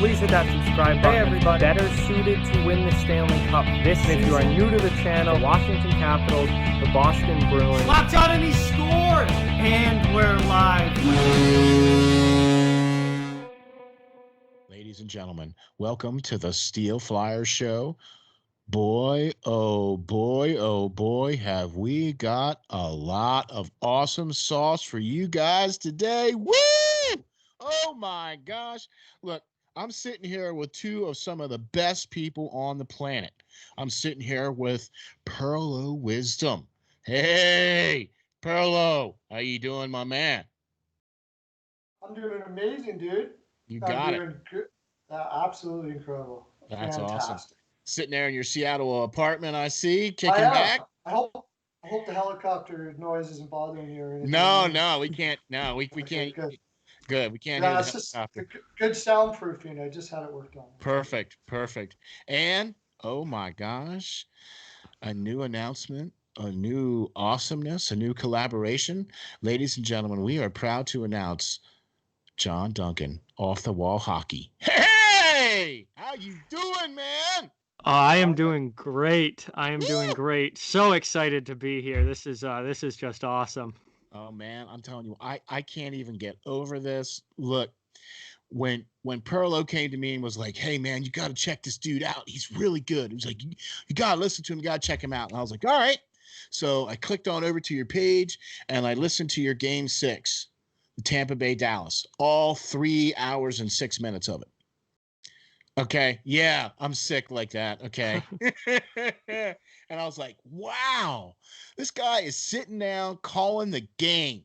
please hit that subscribe button. Hey everybody, better suited to win the Stanley Cup this season. If you are new to the channel, Washington Capitals, the Boston Bruins. Lockdown and he scored! And we're live. Ladies and gentlemen, welcome to the SteelFlyers show. Boy, oh boy, have we got a lot of awesome sauce for you guys today. Woo! Oh my gosh. Look, I'm sitting here with two of some of the best people on the planet. I'm sitting here with Pearlo Wisdom. Hey, Pearlo, how you doing, my man? I'm doing amazing, dude. You I'm got doing it. good. Absolutely incredible. That's Fantastic. awesome. Sitting there in your Seattle apartment, I see, kicking I am. back. I hope the helicopter noise isn't bothering you or anything. No, we can't. No, we Okay, can't. good. Good. We can't Yeah, hear it's the just helicopter. good soundproofing. I just had it worked on. Perfect. And oh my gosh, a new announcement, a new awesomeness, a new collaboration. Ladies and gentlemen, we are proud to announce John Duncan, Off the Wall Hockey. Hey, how you doing, man? I am doing great. So excited to be here. This is just awesome. Oh man, I'm telling you, I can't even get over this. Look, when Pearlo came to me and was like, "Hey man, you got to check this dude out. He's really good." He was like, "You got to listen to him. You got to check him out." And I was like, "All right." So I clicked on over to your page and I listened to your game 6, the Tampa Bay Dallas, all 3 hours and 6 minutes of it. Okay. Yeah, I'm sick like that. Okay. And I was like, wow, this guy is sitting down calling the game.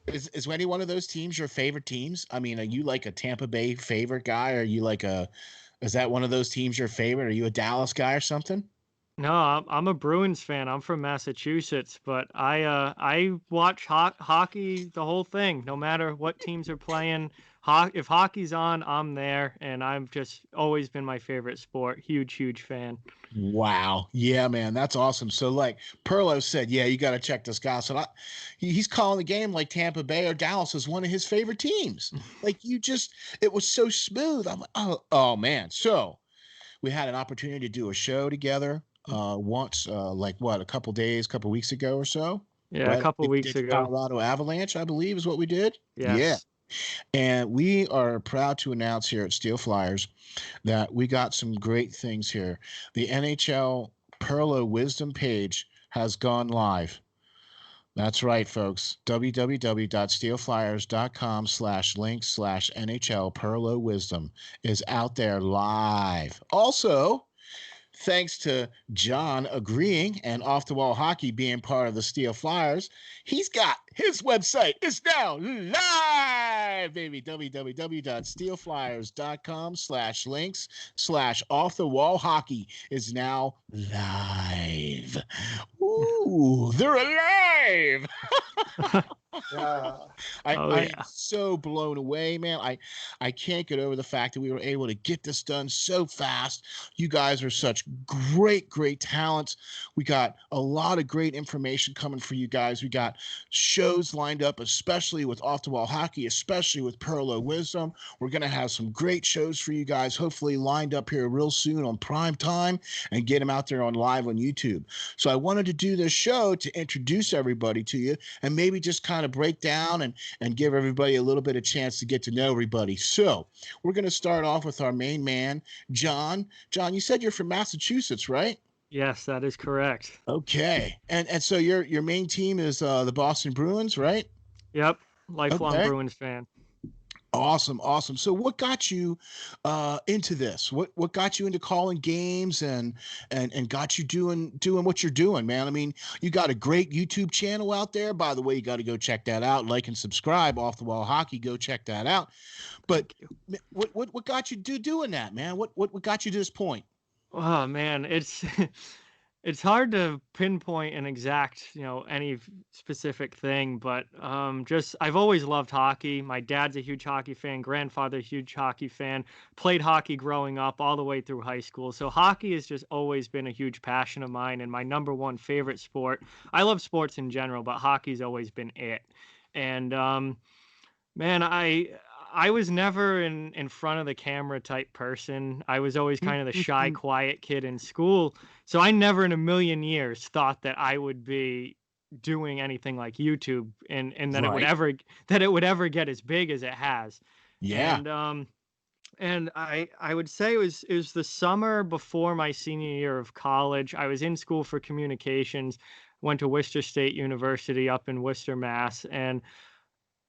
Is any one of those teams your favorite teams? I mean, are you like a Tampa Bay favorite guy? Or are you like is that one of those teams your favorite? Are you a Dallas guy or something? No, I'm a Bruins fan. I'm from Massachusetts, but I watch hockey, the whole thing, no matter what teams are playing. If hockey's on, I'm there, and I've just always been my favorite sport. Huge fan. Wow. Yeah, man. That's awesome. So like Pearlo said, yeah, you got to check this guy. So he's calling the game like Tampa Bay or Dallas is one of his favorite teams. Like it was so smooth. I'm like, oh man. So we had an opportunity to do a show together once, a couple weeks ago or so. Yeah, Right? a couple weeks Did ago. Colorado Avalanche, I believe, is what we did. Yes. Yeah. And we are proud to announce here at SteelFlyers that we got some great things here. The NHL Pearlo Wisdom page has gone live. That's right, folks. www.steelflyers.com/link/NHL Pearlo Wisdom is out there live. Also, thanks to John agreeing and Off the Wall Hockey being part of the SteelFlyers, he's got his website is now live, baby. www.steelflyers.com/links/Off the Wall Hockey is now live. Ooh, they're alive. Yeah. I'm so blown away, man. I can't get over the fact that we were able to get this done so fast. You guys are such great talents. We got a lot of great information coming for you guys. We got shows lined up, especially with Off the Wall Hockey, especially with Pearlo Wisdom. We're going to have some great shows for you guys, hopefully lined up here real soon on prime time and get them out there on live on YouTube. So I wanted to do this show to introduce everybody to you and maybe just kind of break down and give everybody a little bit of chance to get to know everybody. So we're going to start off with our main man, John. John, you said you're from Massachusetts, right? Yes, that is correct. Okay. And so your main team is the Boston Bruins, right? Yep. Lifelong Okay. Bruins fan. Awesome. So what got you into this? What got you into calling games and got you doing what you're doing, man? I mean, you got a great YouTube channel out there. By the way, you got to go check that out. Like and subscribe, Off the Wall Hockey. Go check that out. But what got you doing that, man? What got you to this point? Oh man, it's hard to pinpoint an exact, any specific thing, but just I've always loved hockey. My dad's a huge hockey fan, grandfather huge hockey fan, played hockey growing up all the way through high school. So hockey has just always been a huge passion of mine and my number one favorite sport. I love sports in general, but hockey's always been it. And man, I was never in front of the camera type person. I was always kind of the shy, quiet kid in school. So I never in a million years thought that I would be doing anything like YouTube and that Right. it would ever get as big as it has. Yeah. And I would say it was the summer before my senior year of college. I was in school for communications, went to Worcester State University up in Worcester, Mass, and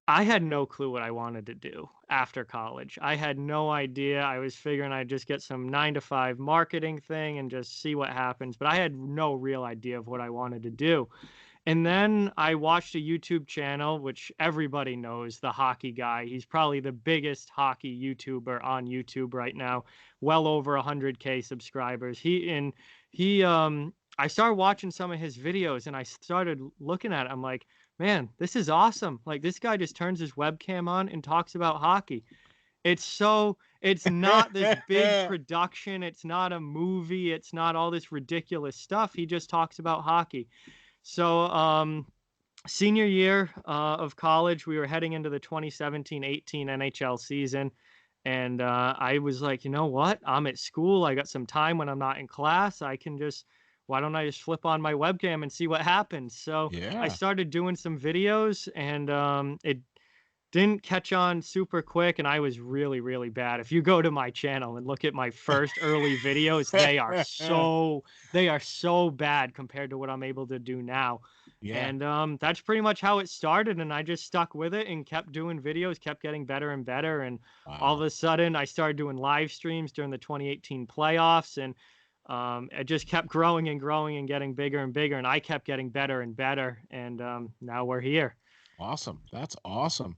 I had no clue what I wanted to do after college. I had no idea. I was figuring I'd just get some 9 to 5 marketing thing and just see what happens, but I had no real idea of what I wanted to do. And then I watched a YouTube channel, which everybody knows, the hockey guy. He's probably the biggest hockey YouTuber on YouTube right now, well over 100K subscribers. I started watching some of his videos and I started looking at it. I'm like, man, this is awesome. Like this guy just turns his webcam on and talks about hockey. It's not this big production. It's not a movie. It's not all this ridiculous stuff. He just talks about hockey. So, senior year of college, we were heading into the 2017-18 NHL season. And I was like, you know what? I'm at school. I got some time when I'm not in class. Why don't I just flip on my webcam and see what happens? So I Yeah. started doing some videos and it didn't catch on super quick. And I was really, really bad. If you go to my channel and look at my first early videos, they are so bad compared to what I'm able to do now. Yeah. And that's pretty much how it started. And I just stuck with it and kept doing videos, kept getting better and better. And all of Wow. a sudden, I started doing live streams during the 2018 playoffs. And it just kept growing and growing and getting bigger and bigger. And I kept getting better and better. And now we're here. Awesome. That's awesome.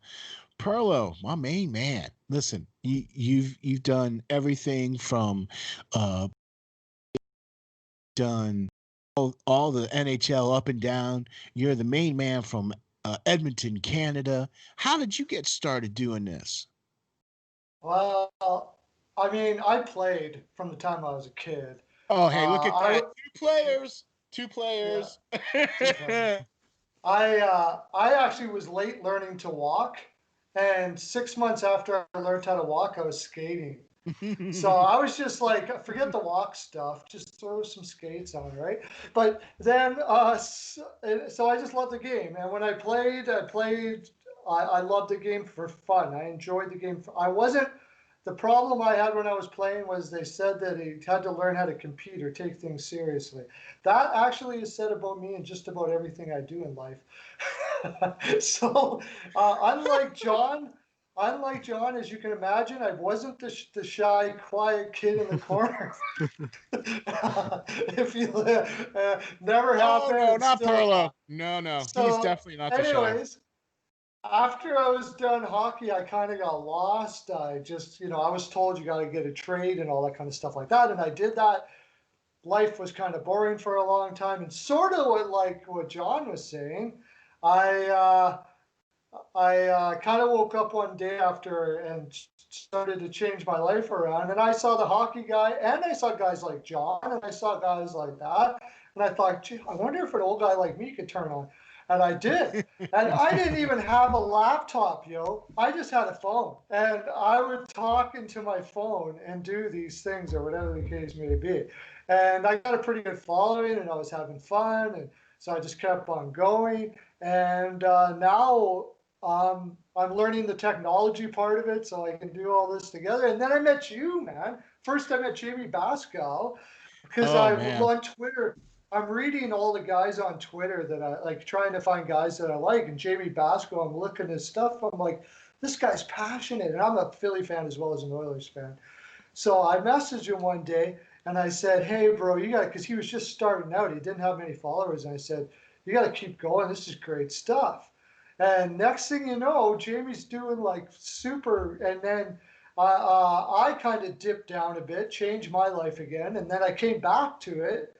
Perlo, my main man. Listen, you've done everything from done all the NHL up and down. You're the main man from Edmonton, Canada. How did you get started doing this? Well, I mean, I played from the time I was a kid. Oh, hey, look at I that. Two players. Two yeah, players. 2 players. I actually was late learning to walk, and 6 months after I learned how to walk, I was skating. So I was just like, forget the walk stuff, just throw some skates on, right? But then, so I just loved the game, and when I loved the game for fun. I enjoyed the game. I wasn't. The problem I had when I was playing was they said that he had to learn how to compete or take things seriously. That actually is said about me and just about everything I do in life. So, unlike John, as you can imagine, I wasn't the shy, quiet kid in the corner. If you never Oh happened, no, and not still Perlo. not. No. He's So, definitely not the shy. anyways, after I was done hockey, I kind of got lost. I just, I was told you got to get a trade and all that kind of stuff like that, and I did that. Life was kind of boring for a long time, and sort of what John was saying. I I kind of woke up one day after and started to change my life around. And I saw the hockey guy, and I saw guys like John, and I saw guys like that. And I thought, gee, I wonder if an old guy like me could turn on. And I did. And I didn't even have a laptop, yo. I just had a phone. And I would talk into my phone and do these things or whatever the case may be. And I got a pretty good following, and I was having fun. And so I just kept on going. And now I'm learning the technology part of it so I can do all this together. And then I met you, man. First, I met Jamie Bascal because Oh I'm man. on Twitter. I'm reading all the guys on Twitter that I like, trying to find guys that I like. And Jamie Bascal, I'm looking at his stuff. I'm like, this guy's passionate. And I'm a Philly fan as well as an Oilers fan. So I messaged him one day and I said, hey, bro, you got, because he was just starting out. He didn't have many followers. And I said, you got to keep going. This is great stuff. And next thing you know, Jamie's doing like super. And then I kind of dipped down a bit, changed my life again. And then I came back to it.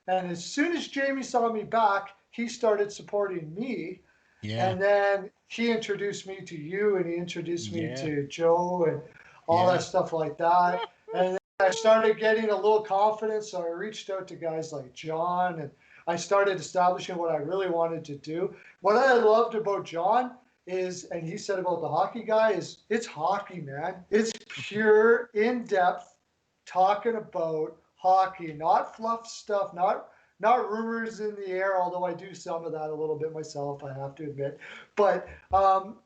And as soon as Jamie saw me back, he started supporting me. Yeah. And then he introduced me to you, and he introduced me Yeah. to Joe and all Yeah. that stuff like that. And then I started getting a little confidence. So I reached out to guys like John, and I started establishing what I really wanted to do. What I loved about John, is, and he said about the hockey guy, is it's hockey, man. It's pure in-depth talking about hockey, not fluff stuff, not rumors in the air, although I do some of that a little bit myself, I have to admit. But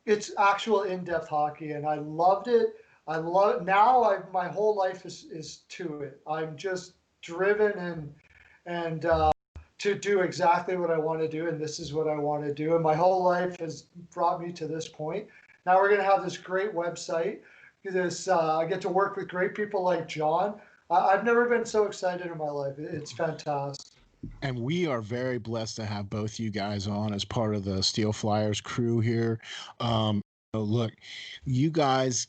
it's actual in-depth hockey, and I loved it. I love now. My whole life is to it. I'm just driven and to do exactly what I want to do, and this is what I want to do. And my whole life has brought me to this point. Now we're going to have this great website. I get to work with great people like John. I've never been so excited in my life. It's fantastic. And we are very blessed to have both you guys on as part of the SteelFlyers crew here. Look, you guys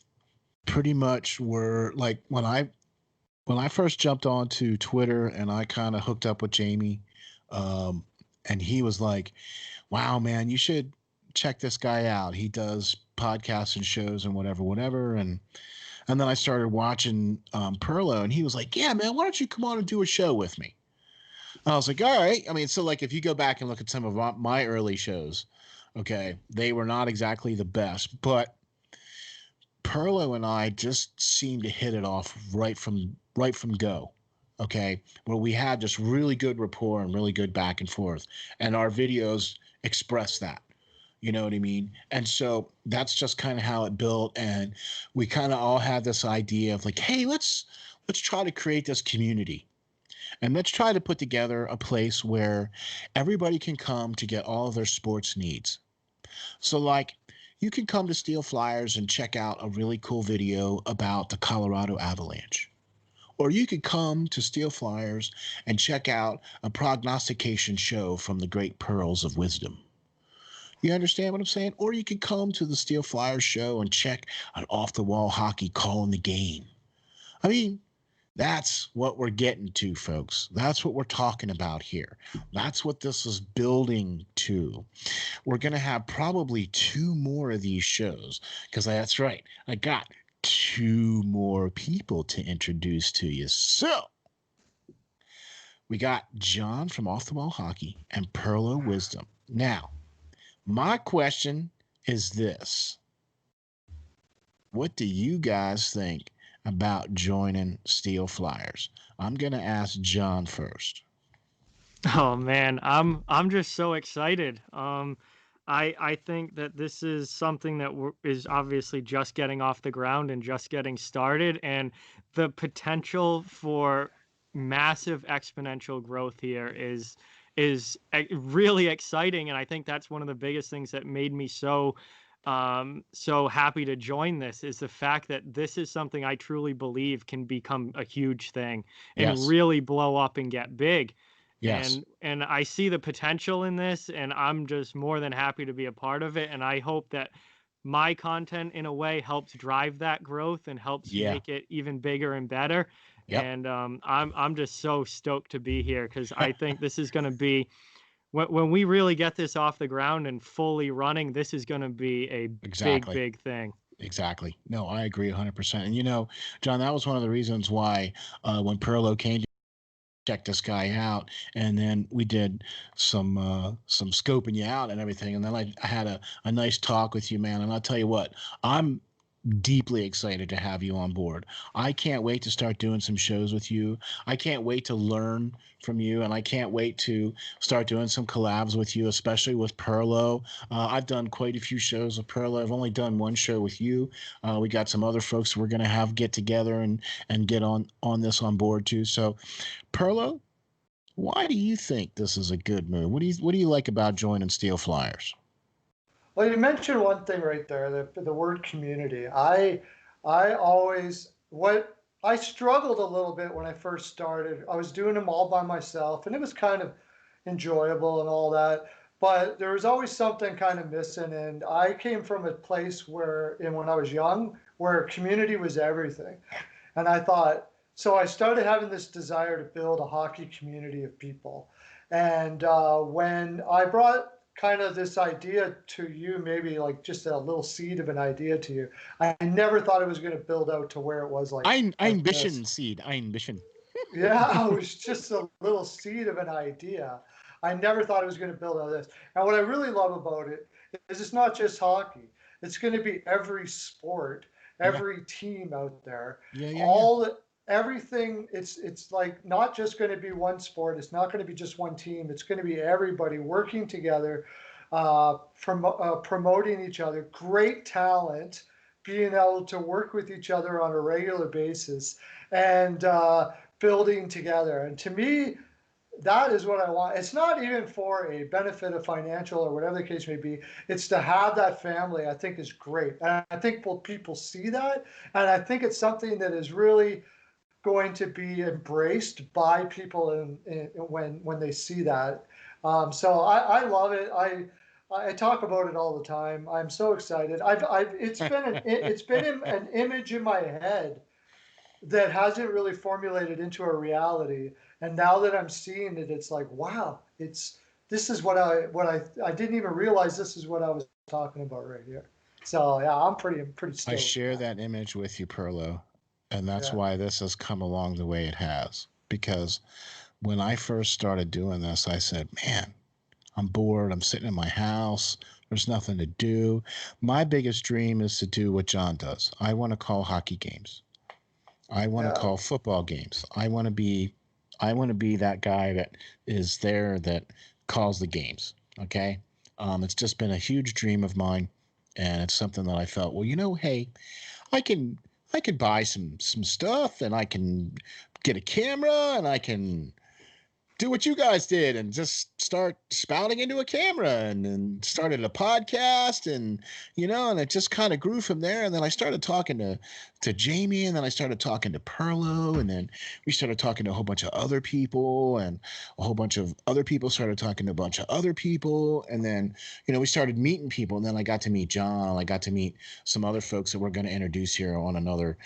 pretty much were like when I first jumped onto Twitter and I kind of hooked up with Jamie, and he was like, "Wow, man, you should check this guy out. He does podcasts and shows and whatever." And then I started watching Pearlo, and he was like, "Yeah, man, why don't you come on and do a show with me?" I was like, "All right." I mean, so like if you go back and look at some of my early shows, okay, they were not exactly the best, but Pearlo and I just seemed to hit it off right from go. Okay, where we had just really good rapport and really good back and forth, and our videos express that. You know what I mean? And so that's just kind of how it built, and we kind of all had this idea of like, hey, let's try to create this community, and let's try to put together a place where everybody can come to get all of their sports needs. So like you can come to Steel Flyers and check out a really cool video about the Colorado Avalanche. Or you could come to Steel Flyers and check out a prognostication show from the great pearls of wisdom. You understand what I'm saying? Or you could come to the Steel Flyers show and check an off-the-wall hockey calling the game. I mean, that's what we're getting to, folks. That's what we're talking about here. That's what this is building to. We're going to have probably 2 more of these shows because that's right. I got 2 more people to introduce to you. So we got John from Off the Wall Hockey and Pearlo Wisdom. Now, my question is this. What do you guys think about joining Steel Flyers? I'm going to ask John first. Oh man, I'm just so excited. I think that this is something that is obviously just getting off the ground and just getting started, and the potential for massive exponential growth here is really exciting. And I think that's one of the biggest things that made me so happy to join this, is the fact that this is something I truly believe can become a huge thing and Yes. really blow up and get big. Yes. And I see the potential in this, and I'm just more than happy to be a part of it. And I hope that my content in a way helps drive that growth and helps Yeah. make it even bigger and better. Yep. And I'm just so stoked to be here, because I think this is going to be, when we really get this off the ground and fully running, this is going to be a Exactly. big thing. Exactly. No, I agree 100%. And you know, John, that was one of the reasons why when Pearlo came to check this guy out, and then we did some scoping you out and everything, and then I had a nice talk with you, man. And I'll tell you what, I'm deeply excited to have you on board. I can't wait to start doing some shows with you. I can't wait to learn from you, and I can't wait to start doing some collabs with you, especially with Pearlo. I've done quite a few shows with Pearlo. I've only done one show with you. We got some other folks we're going to have get together and get on this on board too. So, Pearlo, why do you think this is a good move? What do you like about joining Steel Flyers? Well, you mentioned one thing right there, the word community. I always what I struggled a little bit when I first started. I was doing them all by myself, and it was kind of enjoyable and all that. But there was always something kind of missing. And I came from a place where, and when I was young, where community was everything. And I thought, so I started having this desire to build a hockey community of people. And when I brought kind of this idea to you, maybe like just a little seed of an idea to you, I never thought it was going to build out to where it was like Ein this. seed. Einbischen. Yeah, it was just a little seed of an idea. I never thought it was going to build out this. And what I really love about it is it's not just hockey. It's going to be every sport, Yeah. every team out there, Yeah. Yeah. Yeah. all everything. It's like not just going to be one sport. It's not going to be just one team. It's going to be everybody working together, promoting each other, great talent, being able to work with each other on a regular basis, and building together. And to me, that is what I want. It's not even for a benefit of financial or whatever the case may be. It's to have that family, I think is great. And I think people see that. And I think it's something that is really going to be embraced by people when they see that. So I love it. I talk about it all the time. I'm so excited. It's been an image in my head that hasn't really formulated into a reality. And now that I'm seeing it, it's like, wow, this is what I didn't even realize this is what I was talking about right here. So yeah, I'm pretty I stoked. share that image with you, Perlo, and that's Yeah, why this has come along the way it has. Because when I first started doing this, I said, man, I'm bored. I'm sitting in my house. There's nothing to do. My biggest dream is to do what John does. I want to call hockey games. I want to yeah, call football games. I want to be that guy that is there that calls the games. Okay. It's just been a huge dream of mine. And it's something that I felt, well, hey, I can I could buy some stuff and I can get a camera and I can do what you guys did and just start spouting into a camera and started a podcast and it just kind of grew from there. And then I started talking to Jamie, and then I started talking to Perlo, and then we started talking to a whole bunch of other people, and a whole bunch of other people started talking to a bunch of other people. And then we started meeting people, and then I got to meet John. I got to meet some other folks that we're going to introduce here on another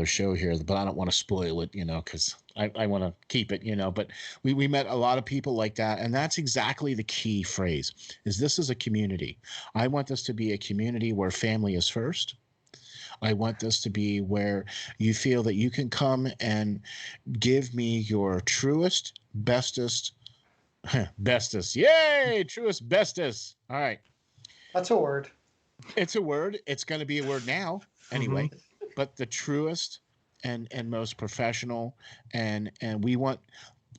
show here, but I don't want to spoil it, because I want to keep it, but we met a lot of people like that. And that's exactly the key phrase, is this is a community. I want this to be a community where family is first. I want this to be where you feel that you can come and give me your truest, bestest, bestest. Yay! Truest, bestest. All right. that's a word. It's a word. It's going to be a word now Hmm. anyway. But the truest and most professional, and we want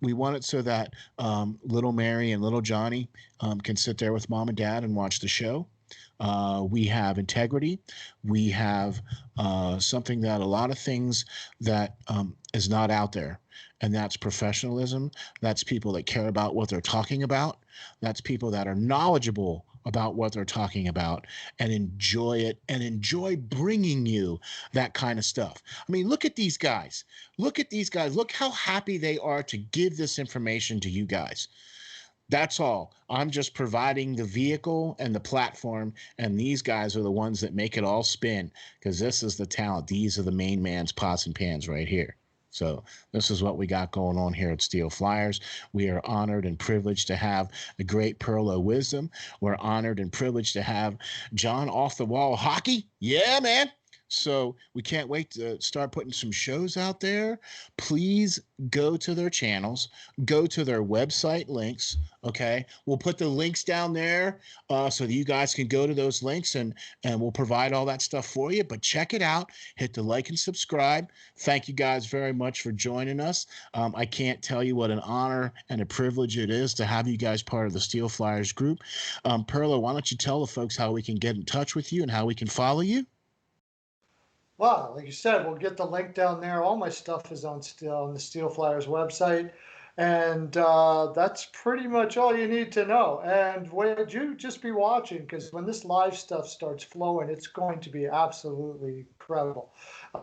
it so that little Mary and little Johnny can sit there with mom and dad and watch the show. We have integrity. We have something that a lot of things that is not out there, and that's professionalism. That's people that care about what they're talking about. That's people that are knowledgeable about what they're talking about and enjoy it and enjoy bringing you that kind of stuff. I mean, look at these guys. Look at these guys. Look how happy they are to give this information to you guys. That's all. I'm just providing the vehicle and the platform, and these guys are the ones that make it all spin, because this is the talent. These are the main man's pots and pans right here. So this is what we got going on here at SteelFlyers. We are honored and privileged to have the great Pearlo Wisdom. We're honored and privileged to have John Off the Wall Hockey. Yeah, man. So we can't wait to start putting some shows out there. Please go to their channels, go to their website links. Okay, we'll put the links down there so that you guys can go to those links, and we'll provide all that stuff for you. But check it out. Hit the like and subscribe. Thank you guys very much for joining us. I can't tell you what an honor and a privilege it is to have you guys part of the SteelFlyers group. Perla, why don't you tell the folks how we can get in touch with you and how we can follow you? Wow, like you said, we'll get the link down there. All my stuff is on the Steel Flyers website, and that's pretty much all you need to know. And would you just be watching? Because when this live stuff starts flowing, it's going to be absolutely incredible.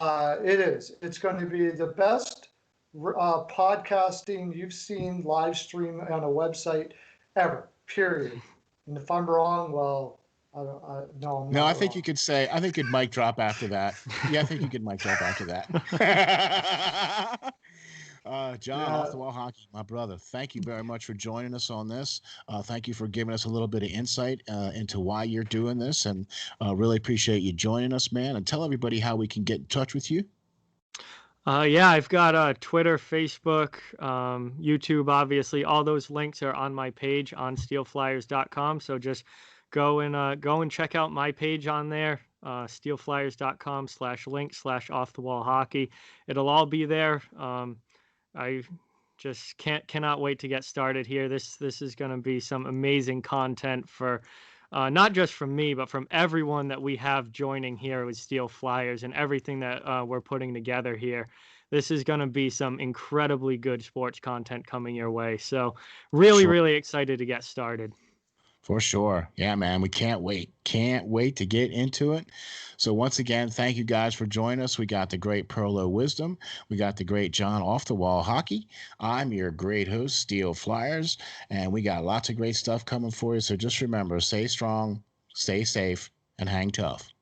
It is. It's going to be the best podcasting you've seen live stream on a website ever. Period. And if I'm wrong, well, no, I'm No, I not think you wrong. could say, I think you'd mic drop after that. Yeah, I think you could mic drop after that. John, Off Yeah. the Wall Hockey, my brother, thank you very much for joining us on this. Thank you for giving us a little bit of insight into why you're doing this, and really appreciate you joining us, man. And tell everybody how we can get in touch with you. Yeah, I've got Twitter, Facebook, YouTube, obviously. All those links are on my page on steelflyers.com. So just go and check out my page on there, steelflyers.com/link/off-the-wall-hockey. It'll all be there. I just cannot wait to get started here. This is going to be some amazing content for not just from me, but from everyone that we have joining here with Steel Flyers and everything that we're putting together here. This is going to be some incredibly good sports content coming your way. So really, Sure. really excited to get started. For sure. Yeah, man. We can't wait. Can't wait to get into it. So once again, thank you guys for joining us. We got the great Pearlo Wisdom. We got the great John Off the Wall Hockey. I'm your great host, Steel Flyers, and we got lots of great stuff coming for you. So just remember, stay strong, stay safe, and hang tough.